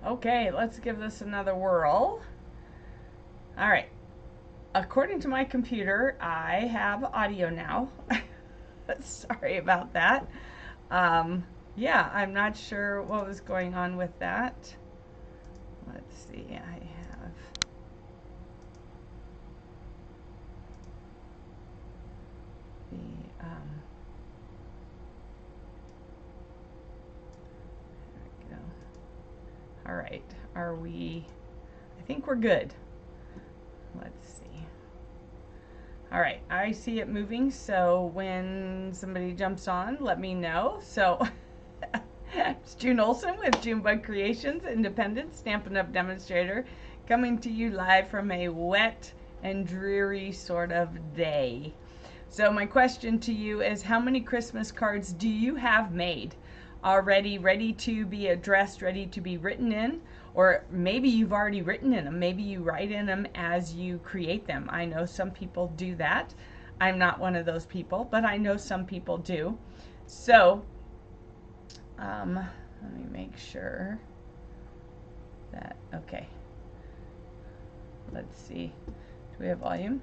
Okay, let's give this another whirl. All right. According to my computer, I have audio now. Sorry about that. Um, yeah, I'm not sure what was going on with that. Let's see, I have the, there we go. All right, I think we're good. Let's see. All right, I see it moving, so when somebody jumps on, let me know. So it's June Olson with Junebug Creations, independent Stampin' Up! Demonstrator, coming to you live from a wet and dreary sort of day. So my question to you is, how many Christmas cards do you have made already, ready to be addressed, ready to be written in? Or maybe you've already written in them. Maybe you write in them as you create them. I know some people do that. I'm not one of those people, but I know some people do. So let me make sure that, okay. Let's see. Do we have volume?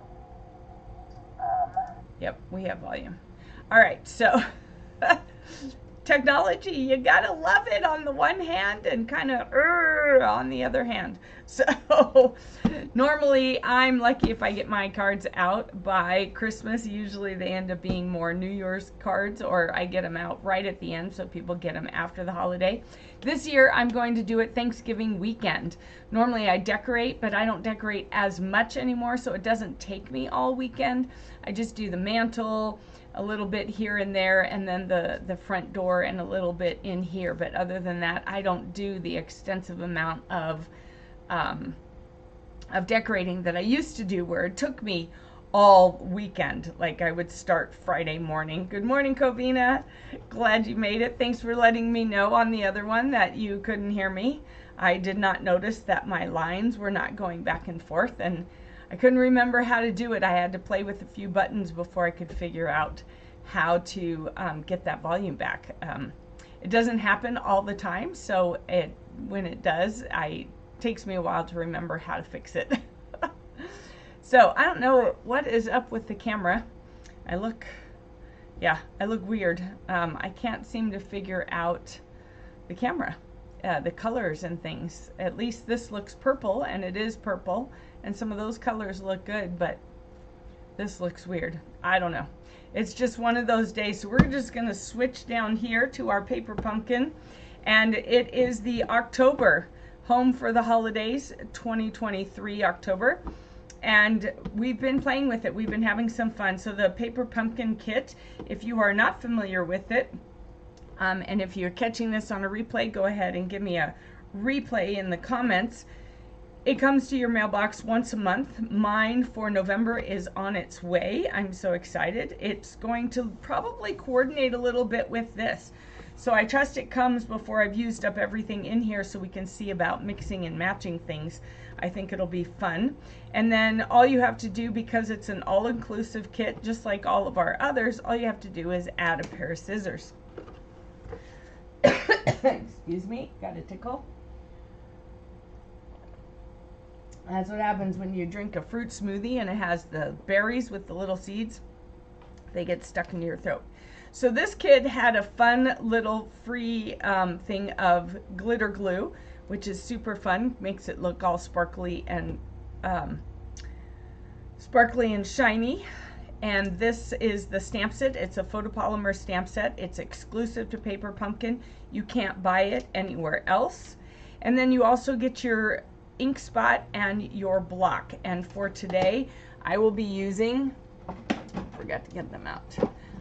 Yep, we have volume. All right, so technology, you gotta love it on the one hand and kind of on the other hand. So normally I'm lucky if I get my cards out by Christmas. Usually they end up being more New Year's cards, or I get them out right at the end so people get them after the holiday. This year I'm going to do it Thanksgiving weekend. Normally I decorate, but I don't decorate as much anymore, so it doesn't take me all weekend. I just do the mantle, a little bit here and there, and then the front door and a little bit in here. But other than that, I don't do the extensive amount of decorating that I used to do, where it took me all weekend. Like I would start Friday morning. Good morning, Covina. Glad you made it. Thanks for letting me know on the other one that you couldn't hear me. I did not notice that my lines were not going back and forth, and I couldn't remember how to do it. I had to play with a few buttons before I could figure out how to get that volume back. It doesn't happen all the time, so when it does, it takes me a while to remember how to fix it. So I don't know what is up with the camera. I look weird. I can't seem to figure out the camera, the colors and things. At least this looks purple, and it is purple, and some of those colors look good, but this looks weird. I don't know. It's just one of those days. So we're just going to switch down here to our paper pumpkin, and it is the October Home for the Holidays 2023 October. And we've been playing with it. We've been having some fun. So the paper pumpkin kit, if you are not familiar with it, and if you're catching this on a replay, go ahead and give me a replay in the comments. It comes to your mailbox once a month. Mine for November is on its way. I'm so excited. It's going to probably coordinate a little bit with this. So I trust it comes before I've used up everything in here, so we can see about mixing and matching things. I think it'll be fun. And then all you have to do, because it's an all-inclusive kit, just like all of our others, all you have to do is add a pair of scissors. Excuse me, got a tickle. That's what happens when you drink a fruit smoothie and it has the berries with the little seeds. They get stuck into your throat. So this kid had a fun little free thing of glitter glue, which is super fun. Makes it look all sparkly and shiny. And this is the stamp set. It's a photopolymer stamp set. It's exclusive to Paper Pumpkin. You can't buy it anywhere else. And then you also get your ink spot and your block. And for today, I will be using, forgot to get them out.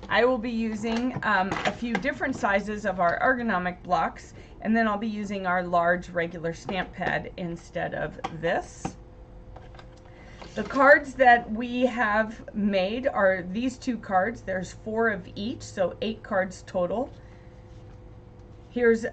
I will be using a few different sizes of our ergonomic blocks, and then I'll be using our large regular stamp pad instead of this. The cards that we have made are these two cards. There's 4 of each, so 8 cards total. Here's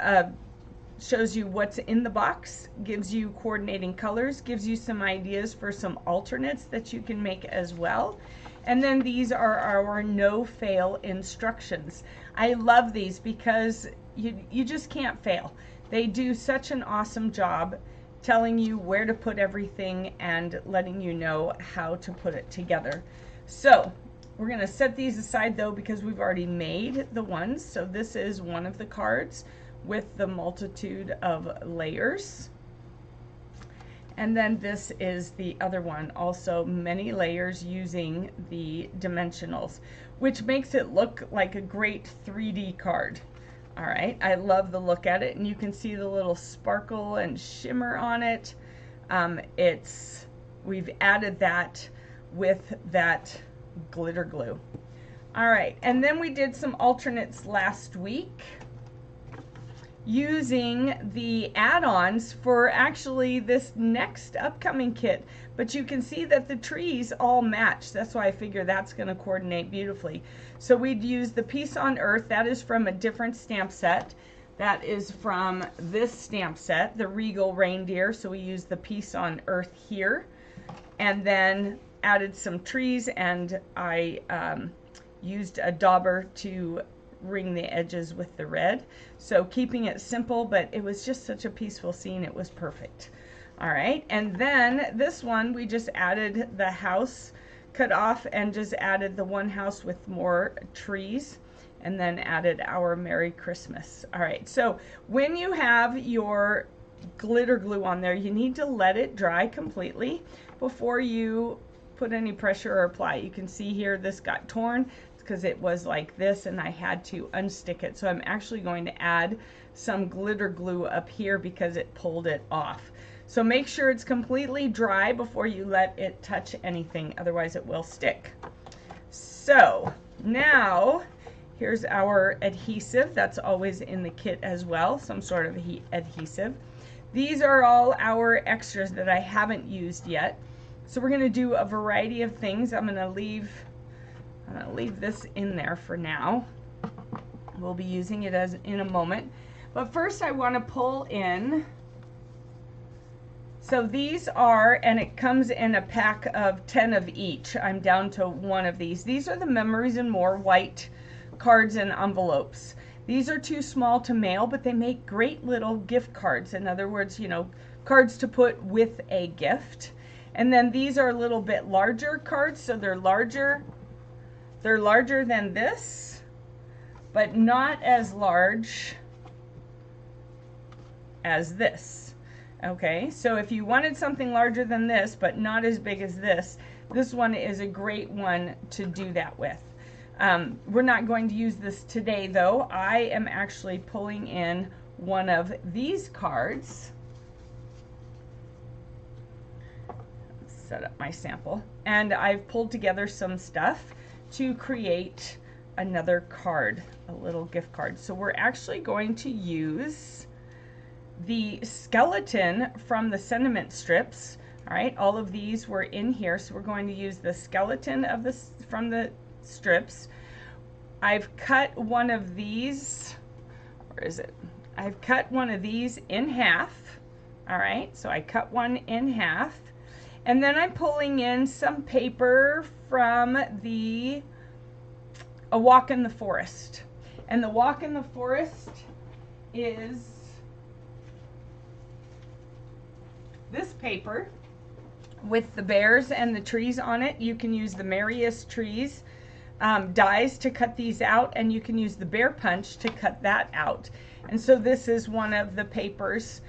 shows you what's in the box, gives you coordinating colors, gives you some ideas for some alternates that you can make as well. And then these are our no-fail instructions. I love these because you just can't fail. They do such an awesome job telling you where to put everything and letting you know how to put it together. So we're going to set these aside though, because we've already made the ones. So this is one of the cards with the multitude of layers. And then this is the other one, also many layers using the dimensionals, which makes it look like a great 3D card. All right, I love the look at it, and you can see the little sparkle and shimmer on it. We've added that with that glitter glue. All right, and then we did some alternates last week using the add-ons for actually this next upcoming kit, but you can see that the trees all match. That's why I figure that's going to coordinate beautifully. So we'd use the Peace on Earth. That is from a different stamp set. That is from this stamp set, the Regal Reindeer. So we used the Peace on Earth here, and then added some trees, and I used a dauber to ring the edges with the red. So keeping it simple, but it was just such a peaceful scene. It was perfect. All right, and then this one, we just added the house cut off and just added the one house with more trees, and then added our Merry Christmas. All right, so when you have your glitter glue on there, you need to let it dry completely before you put any pressure or apply. You can see here this got torn because it was like this, and I had to unstick it. So I'm actually going to add some glitter glue up here because it pulled it off. So make sure it's completely dry before you let it touch anything, otherwise it will stick. So now here's our adhesive. That's always in the kit as well, some sort of adhesive. These are all our extras that I haven't used yet. So we're going to do a variety of things. I'm going to leave this in there for now. We'll be using it in a moment. But first I want to pull in. So these are, and it comes in a pack of 10 of each. I'm down to one of these. These are the Memories and More white cards and envelopes. These are too small to mail, but they make great little gift cards. In other words, you know, cards to put with a gift. And then these are a little bit larger cards, so they're larger than this, but not as large as this. Okay, so if you wanted something larger than this, but not as big as this one is a great one to do that with. We're not going to use this today though. I am actually pulling in one of these cards. Let's set up my sample. And I've pulled together some stuff to create another card, a little gift card. So we're actually going to use the skeleton from the sentiment strips. All right, all of these were in here, so we're going to use the skeleton of from the strips. I've cut one of these, where is it? I've cut one of these in half. All right, so I cut one in half, and then I'm pulling in some paper from A Walk in the Forest. And the Walk in the Forest is this paper with the bears and the trees on it. You can use the Merriest Trees dies to cut these out, and you can use the bear punch to cut that out. And so this is one of the papers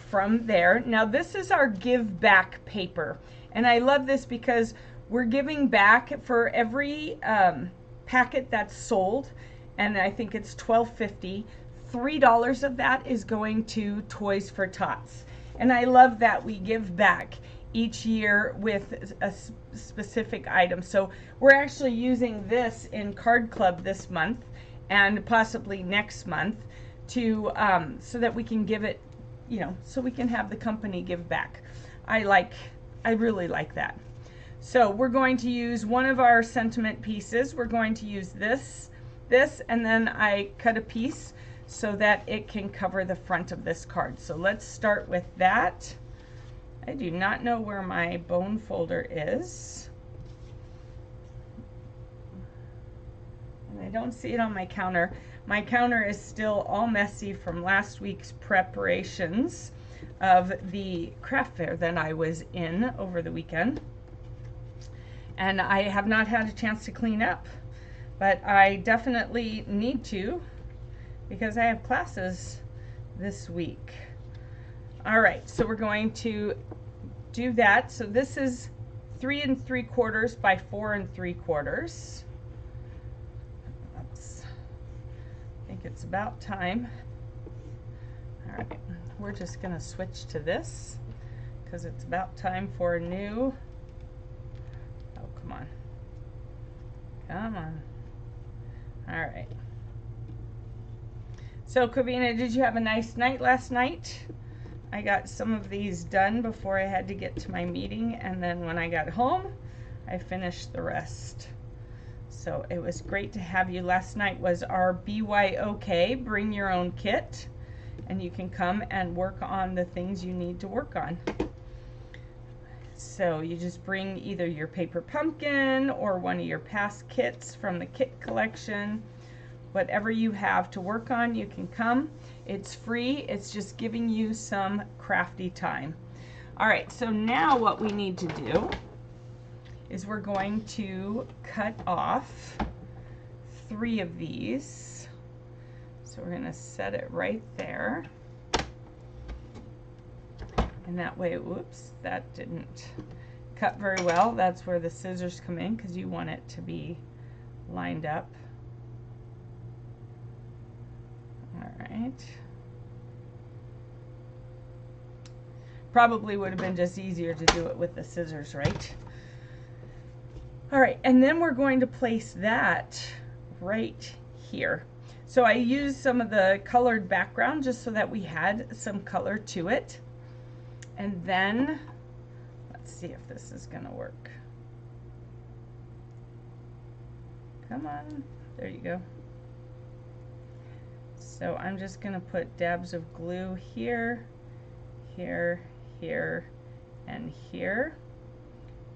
from there. Now this is our give back paper, and I love this because we're giving back for every packet that's sold, and I think it's $12.50. $3 of that is going to Toys for Tots. And I love that we give back each year with a specific item. So we're actually using this in Card Club this month and possibly next month to so that we can give it, you know, so we can have the company give back. I really like that. So we're going to use one of our sentiment pieces. We're going to use this, and then I cut a piece so that it can cover the front of this card. So let's start with that. I do not know where my bone folder is. And I don't see it on my counter. My counter is still all messy from last week's preparations of the craft fair that I was in over the weekend. And I have not had a chance to clean up, but I definitely need to because I have classes this week. All right, so we're going to do that. So this is 3 3/4 by 4 3/4. I think it's about time. All right, we're just gonna switch to this because it's about time for a new, oh, come on. Come on. All right. So, Kavina, did you have a nice night last night? I got some of these done before I had to get to my meeting, and then when I got home, I finished the rest. So it was great to have you. Last night was our BYOK, bring your own kit, and you can come and work on the things you need to work on. So you just bring either your paper pumpkin or one of your past kits from the kit collection. Whatever you have to work on, you can come. It's free. It's just giving you some crafty time. All right, so now what we need to do is we're going to cut off 3 of these. So we're going to set it right there. And that way, whoops, that didn't cut very well. That's where the scissors come in because you want it to be lined up. All right. Probably would have been just easier to do it with the scissors, right? All right, and then we're going to place that right here. So I used some of the colored background just so that we had some color to it. And then, let's see if this is gonna work. Come on, there you go. So I'm just gonna put dabs of glue here, here, here, and here.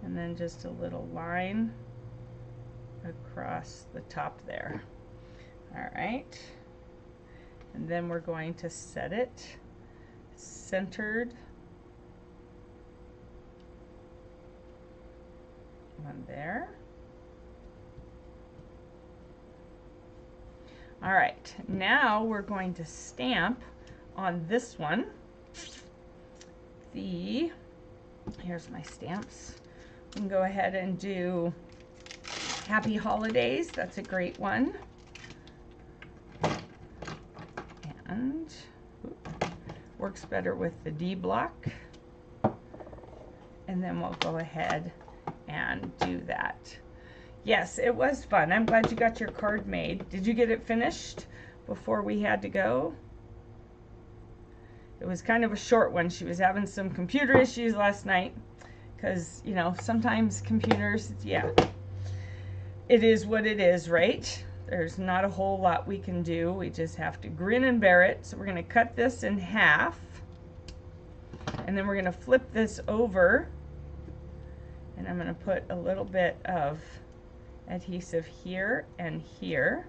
And then just a little line across the top there. All right. And then we're going to set it centered on there. All right, now we're going to stamp on this one. Here's my stamps. We can go ahead and do Happy Holidays. That's a great one. And works better with the D block. And then we'll go ahead and do that. Yes, it was fun. I'm glad you got your card made. Did you get it finished before we had to go? It was kind of a short one. She was having some computer issues last night because, you know, sometimes computers, yeah, it is what it is, right? There's not a whole lot we can do. We just have to grin and bear it. So we're going to cut this in half, and then we're going to flip this over, and I'm going to put a little bit of adhesive here and here,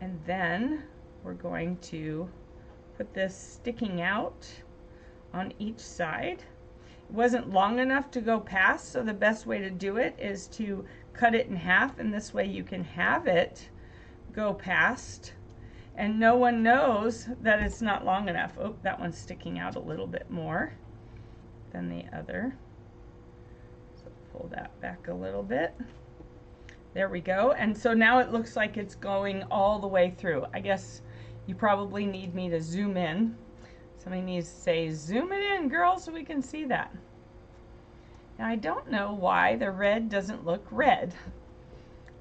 and then we're going to put this sticking out on each side. It wasn't long enough to go past, so the best way to do it is to cut it in half, and this way you can have it go past and no one knows that it's not long enough. Oh, that one's sticking out a little bit more than the other. So pull that back a little bit. There we go. And so now it looks like it's going all the way through. I guess you probably need me to zoom in. Somebody needs to say, zoom it in, girl, so we can see that. Now, I don't know why the red doesn't look red.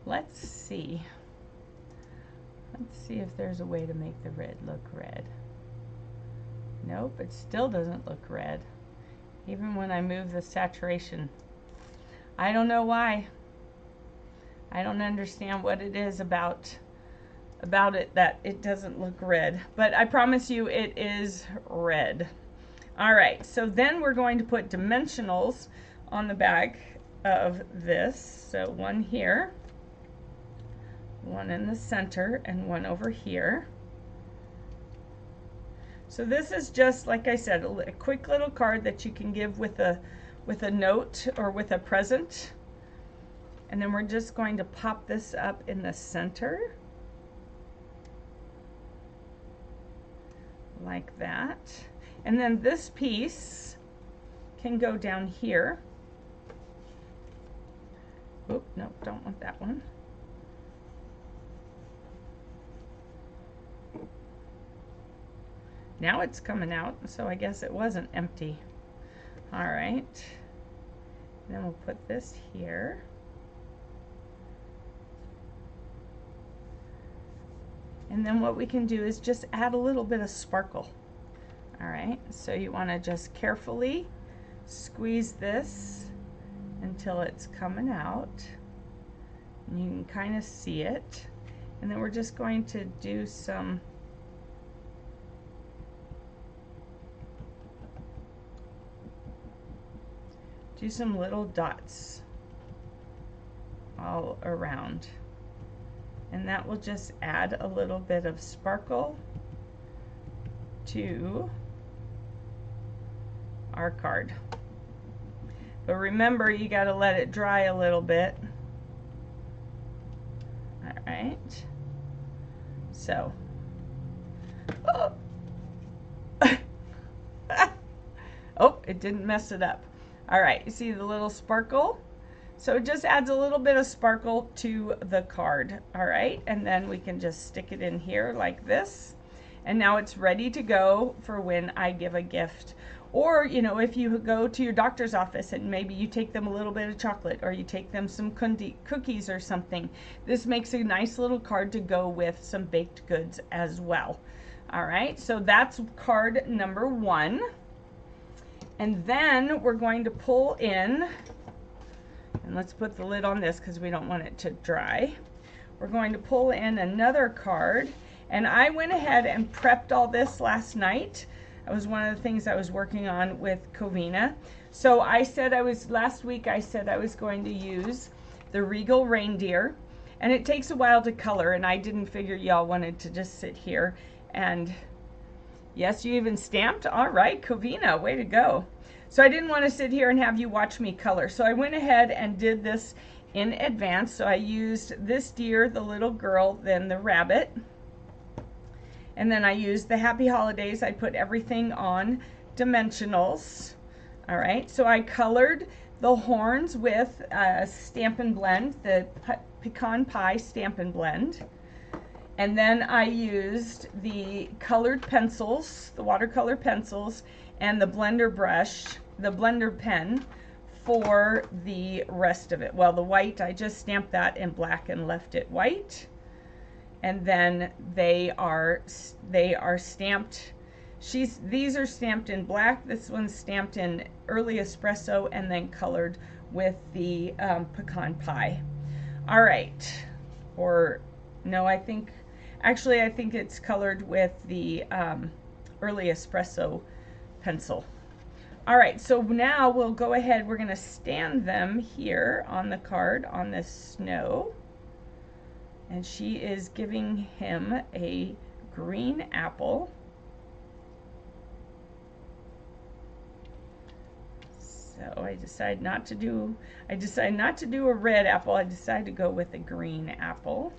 Let's see. Let's see if there's a way to make the red look red. Nope, it still doesn't look red, even when I move the saturation. I don't know why. I don't understand what it is about it that it doesn't look red, but I promise you it is red. All right, so then we're going to put dimensionals on the back of this. So one here, one in the center, and one over here. So this is just, like I said, a quick little card that you can give with a note or with a present. And then we're just going to pop this up in the center, like that. And then this piece can go down here. Oop, no, don't want that one. Now it's coming out, so I guess it wasn't empty. All right. Then we'll put this here. And then what we can do is just add a little bit of sparkle. All right, so you want to just carefully squeeze this until it's coming out. And you can kind of see it. And then we're just going to do some little dots all around. And that will just add a little bit of sparkle to our card. But remember, you got to let it dry a little bit. All right. So. Oh, oh, it didn't mess it up. All right, you see the little sparkle? So it just adds a little bit of sparkle to the card, all right? And then we can just stick it in here like this. And now it's ready to go for when I give a gift. Or, you know, if you go to your doctor's office and maybe you take them a little bit of chocolate or you take them some cookies or something, this makes a nice little card to go with some baked goods as well. All right, so that's card number 1. And then we're going to pull in, and let's put the lid on this because we don't want it to dry. We're going to pull in another card, and I went ahead and prepped all this last night. That was one of the things I was working on with Covina. So last week I said I was going to use the Regal Reindeer, and it takes a while to color, and I didn't figure y'all wanted to just sit here and, yes, you even stamped? All right, Covina, way to go. So I didn't want to sit here and have you watch me color. So I went ahead and did this in advance. So I used this deer, the little girl, then the rabbit. And then I used the Happy Holidays. I put everything on dimensionals. All right, so I colored the horns with Stampin' Blend, the Pecan Pie Stampin' Blend. And then I used the colored pencils, the watercolor pencils, and the blender brush, the blender pen for the rest of it. Well, the white, I just stamped that in black and left it white. And then they are stamped. These are stamped in black. This one's stamped in early espresso and then colored with the pecan pie. All right, or no, I think it's colored with the early espresso pencil. All right, so now we'll go ahead. We're going to stand them here on the card on this snow. And she is giving him a green apple. So I decided not to do a red apple. I decided to go with a green apple.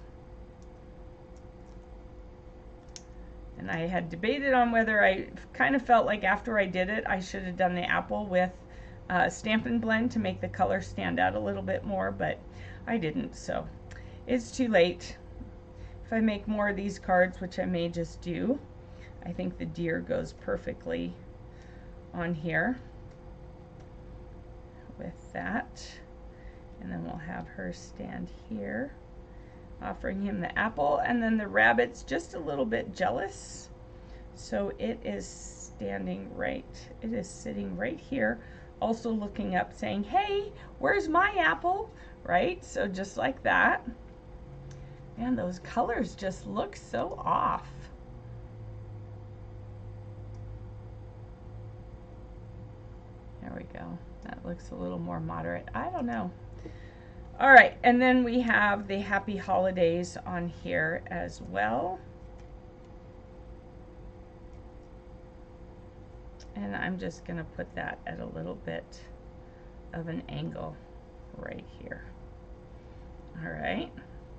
And I had debated on whether I kind of felt like after I did it, I should have done the apple with Stampin' Blend to make the color stand out a little bit more, but I didn't, so it's too late. If I make more of these cards, which I may just do, I think the deer goes perfectly on here with that. And then we'll have her stand here, offering him the apple, and then the rabbit's just a little bit jealous. So it is sitting right here, also looking up saying, hey, where's my apple? Right? So just like that. Man, those colors just look so off. There we go. That looks a little more moderate. I don't know. All right, and then we have the happy holidays on here as well. And I'm just going to put that at a little bit of an angle right here. All right,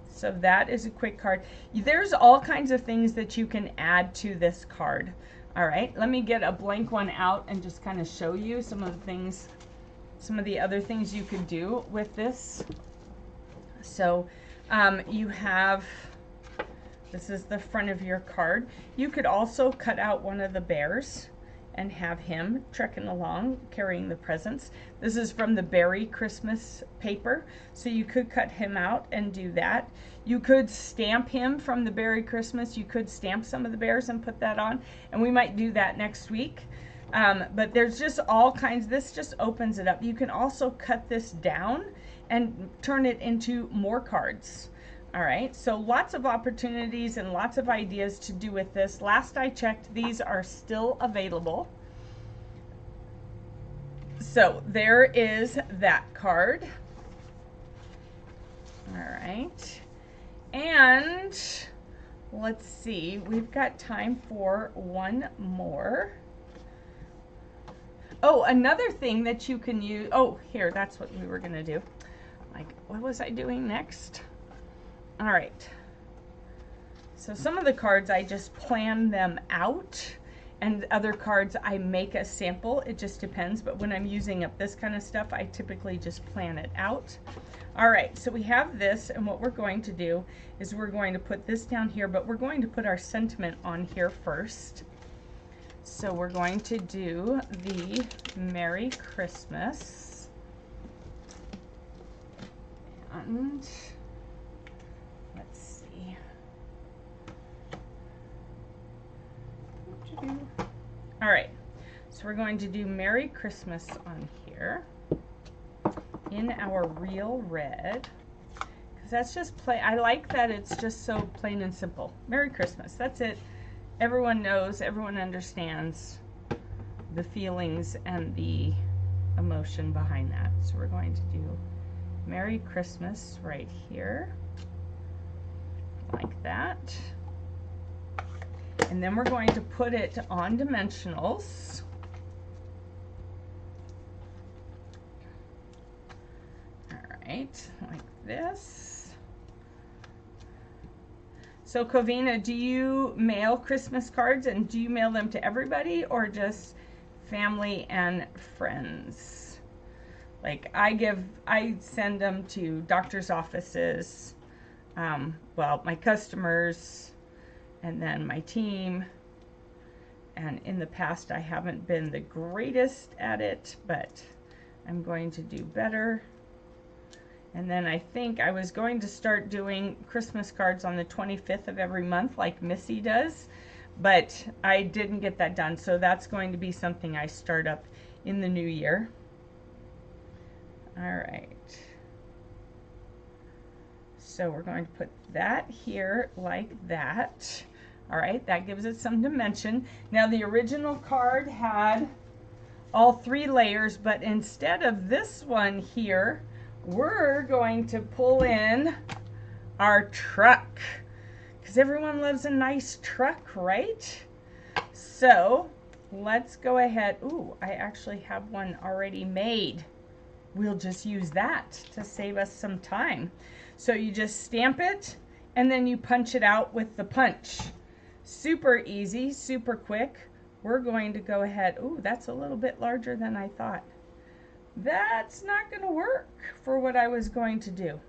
so that is a quick card. There's all kinds of things that you can add to this card. All right, let me get a blank one out and just kind of show you some of the things, some of the other things you could do with this. So you have, this is the front of your card. You could also cut out one of the bears and have him trekking along carrying the presents. This is from the berry Christmas paper, so you could cut him out and do that. You could stamp him from the berry Christmas. You could stamp some of the bears and put that on, and we might do that next week. But there's just all kinds. This just opens it up. You can also cut this down and turn it into more cards. All right, so lots of opportunities and lots of ideas to do with this. Last I checked, these are still available. So there is that card. All right, and let's see, we've got time for one more. Oh, another thing that you can use, oh, here, that's what we were gonna do. Like, what was I doing next? All right, so some of the cards I just plan them out, and other cards I make a sample. It just depends, but when I'm using up this kind of stuff, I typically just plan it out. All right, so we have this, and what we're going to do is we're going to put this down here, but we're going to put our sentiment on here first. So we're going to do the Merry Christmas. And let's see. All right, so we're going to do Merry Christmas on here in our real red, because that's just plain. I like that it's just so plain and simple. Merry Christmas, that's it. Everyone knows, everyone understands the feelings and the emotion behind that. So we're going to do Merry Christmas right here, like that. And then we're going to put it on dimensionals. All right, like this. So Covina, do you mail Christmas cards, and do you mail them to everybody or just family and friends? Like I send them to doctor's offices, well, my customers, and then my team. And in the past, I haven't been the greatest at it, but I'm going to do better. And then I think I was going to start doing Christmas cards on the 25th of every month like Missy does, but I didn't get that done. So that's going to be something I start up in the new year. All right. So we're going to put that here like that. All right, that gives it some dimension. Now the original card had all 3 layers, but instead of this one here, we're going to pull in our truck, because everyone loves a nice truck, right? So let's go ahead. Ooh, I actually have one already made. We'll just use that to save us some time. So you just stamp it and then you punch it out with the punch. Super easy, super quick. We're going to go ahead. Ooh, that's a little bit larger than I thought. That's not going to work for what I was going to do.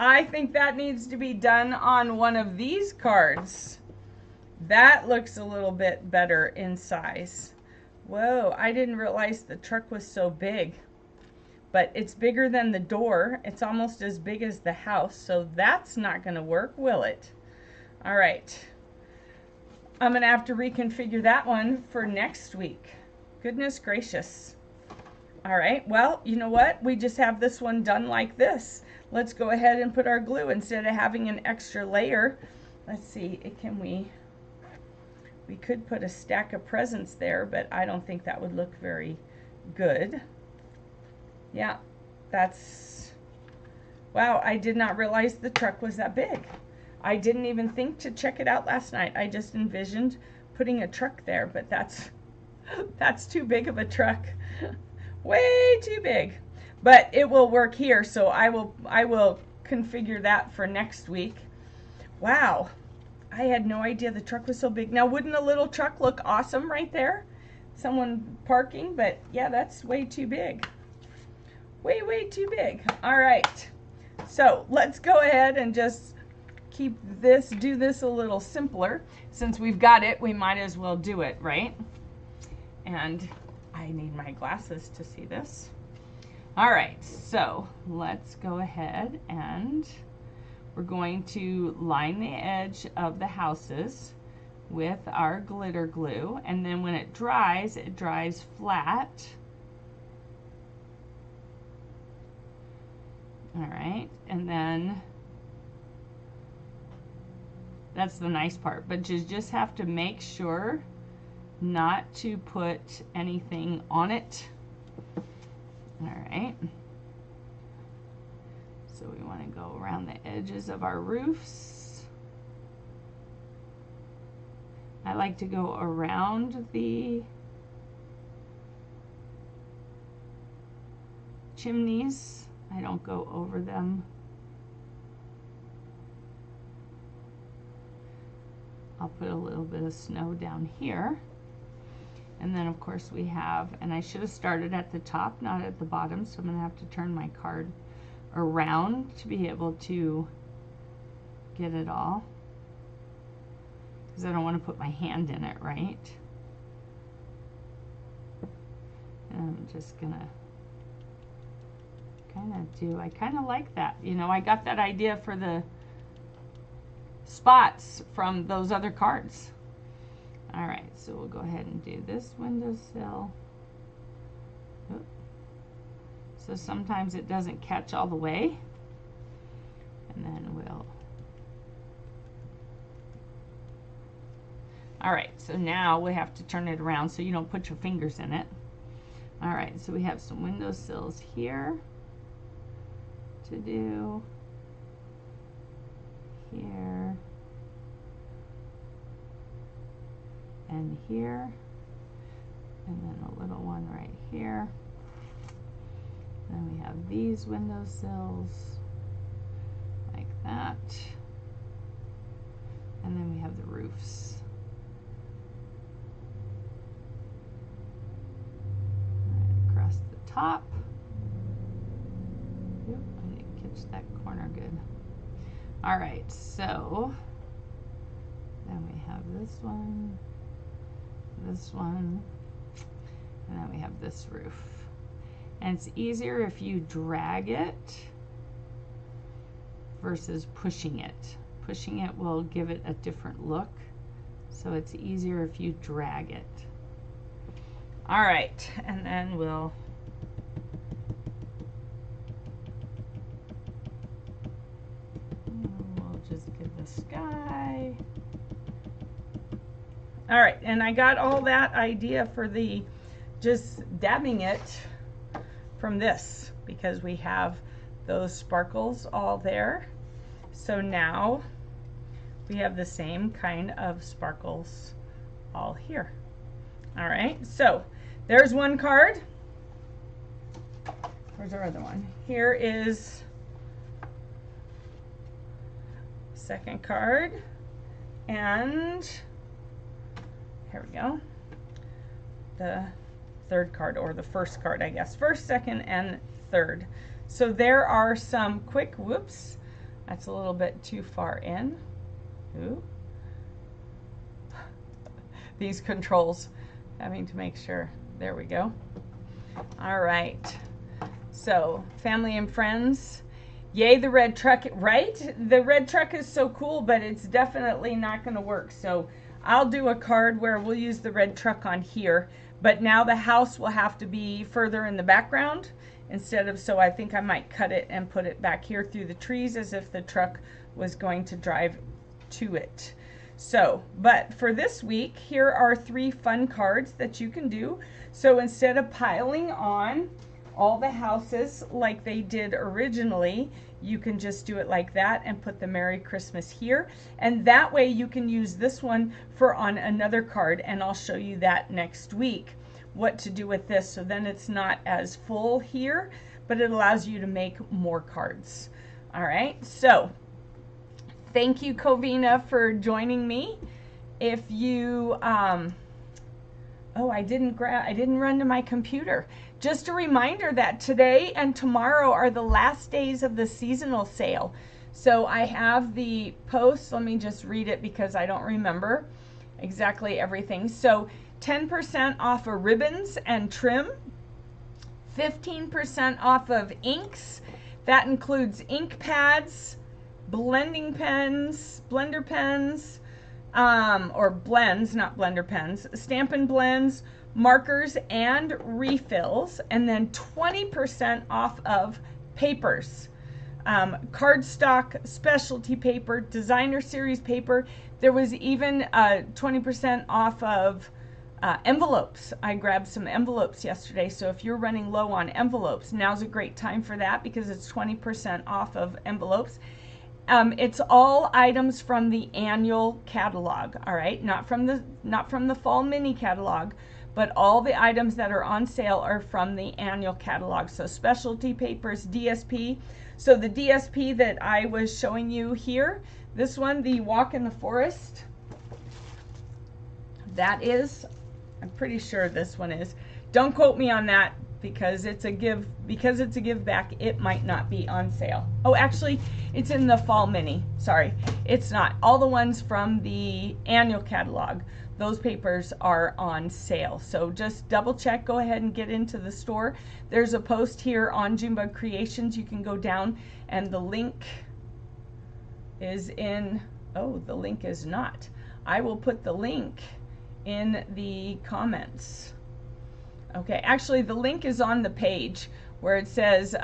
I think that needs to be done on one of these cards. That looks a little bit better in size. Whoa, I didn't realize the truck was so big. But it's bigger than the door. It's almost as big as the house, so that's not going to work, will it? All right. I'm going to have to reconfigure that one for next week. Goodness gracious. All right, well, you know what? We just have this one done like this. Let's go ahead and put our glue instead of having an extra layer. Let's see, we could put a stack of presents there, but I don't think that would look very good. Yeah, That's, wow, I did not realize the truck was that big. I didn't even think to check it out last night. I just envisioned putting a truck there, but that's too big of a truck. Way too big. But it will work here, so I will configure that for next week. Wow. I had no idea the truck was so big. Now, wouldn't a little truck look awesome right there? Someone parking, but yeah, that's way too big. Way, way too big. All right. So let's go ahead and just do this a little simpler. Since we've got it, we might as well do it, right? And I need my glasses to see this. All right, so let's go ahead and we're going to line the edge of the houses with our glitter glue, and then when it dries flat. All right, and then that's the nice part, but you just have to make sure not to put anything on it. All right, so we want to go around the edges of our roofs. I like to go around the chimneys. I don't go over them. I'll put a little bit of snow down here. And then of course we have, and I should have started at the top, not at the bottom, so I'm going to have to turn my card around to be able to get it all, because I don't want to put my hand in it, right? And I'm just going to I kind of like that. You know, I got that idea for the spots from those other cards. All right, so we'll go ahead and do this windowsill. Oop. So sometimes it doesn't catch all the way. And then we'll... All right, so now we have to turn it around so you don't put your fingers in it. All right, so we have some windowsills here to do. Here. And here, and then a little one right here. Then we have these windowsills like that, and then we have the roofs. Right across the top. Oop, I didn't catch that corner good. All right, so then we have this one, and then we have this roof. And it's easier if you drag it versus pushing it. Pushing it will give it a different look, so it's easier if you drag it. All right, and then we'll just get the sky. All right, and I got all that idea for the just dabbing it from this, because we have those sparkles all there. So now we have the same kind of sparkles all here. All right, so there's one card. Where's our other one? Here is second card, and here we go, the third card, or the first card, I guess. First, second, and third. So there are some quick, whoops, that's a little bit too far in. Ooh. These controls, having to make sure. There we go. All right. So, family and friends, yay the red truck, right? The red truck is so cool, but it's definitely not going to work. So I'll do a card where we'll use the red truck on here, but now the house will have to be further in the background instead of, so I think I might cut it and put it back here through the trees as if the truck was going to drive to it. So, but for this week, here are 3 fun cards that you can do. So instead of piling on all the houses like they did originally. You can just do it like that and put the Merry Christmas here. And that way you can use this one for on another card, and I'll show you that next week, what to do with this. So then it's not as full here, but it allows you to make more cards. All right, so thank you, Covina, for joining me. If you, oh, I didn't run to my computer. Just a reminder that today and tomorrow are the last days of the seasonal sale. So I have the post, let me just read it because I don't remember exactly everything. So 10% off of ribbons and trim, 15% off of inks. That includes ink pads, blending pens, blender pens, or blends, not blender pens, Stampin' Blends, markers, and refills, and then 20% off of papers. Cardstock, specialty paper, designer series paper. There was even 20% off of envelopes. I grabbed some envelopes yesterday, so if you're running low on envelopes, now's a great time for that because it's 20% off of envelopes. It's all items from the annual catalog, all right? Not from the fall mini catalog, but all the items that are on sale are from the annual catalog. So specialty papers, DSP. So the DSP that I was showing you here, this one, the Walk in the Forest, that is, I'm pretty sure this one is. Don't quote me on that because it's a give back, it might not be on sale. Oh, actually, it's in the fall mini. Sorry, it's not. All the ones from the annual catalog, those papers are on sale. So just double check, go ahead and get into the store. There's a post here on Junebug Creations. You can go down and the link is in, oh, the link is not. I will put the link in the comments. Okay, actually the link is on the page where it says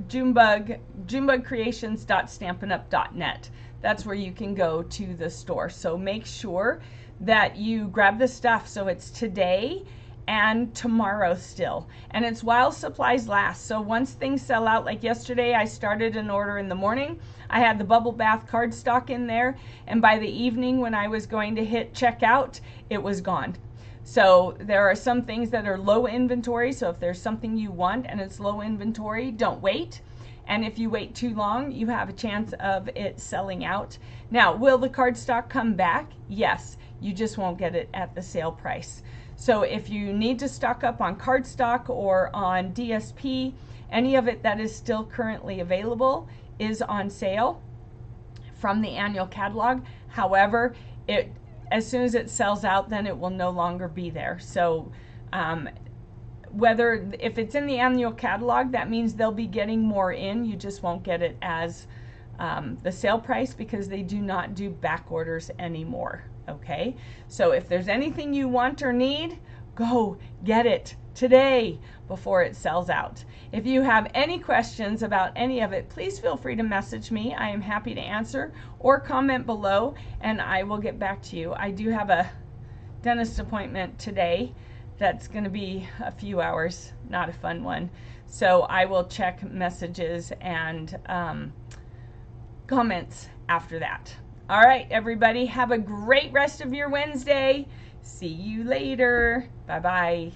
junebugcreations.stampinup.net. That's where you can go to the store. So make sure that you grab the stuff. So it's today and tomorrow still. And it's while supplies last. So once things sell out, like yesterday, I started an order in the morning. I had the bubble bath cardstock in there. And by the evening when I was going to hit checkout, it was gone. So there are some things that are low inventory. So if there's something you want and it's low inventory, don't wait. And if you wait too long, you have a chance of it selling out. Now, will the cardstock come back? Yes, you just won't get it at the sale price. So if you need to stock up on cardstock or on DSP, any of it that is still currently available is on sale from the annual catalog. However, as soon as it sells out, then it will no longer be there. So if it's in the annual catalog, that means they'll be getting more in. You just won't get it as the sale price because they do not do back orders anymore. Okay, so if there's anything you want or need, go get it today before it sells out. If you have any questions about any of it, please feel free to message me. I am happy to answer, or comment below and I will get back to you. I do have a dentist appointment today that's going to be a few hours, not a fun one. So I will check messages and comments after that. All right, everybody, have a great rest of your Wednesday. See you later. Bye-bye.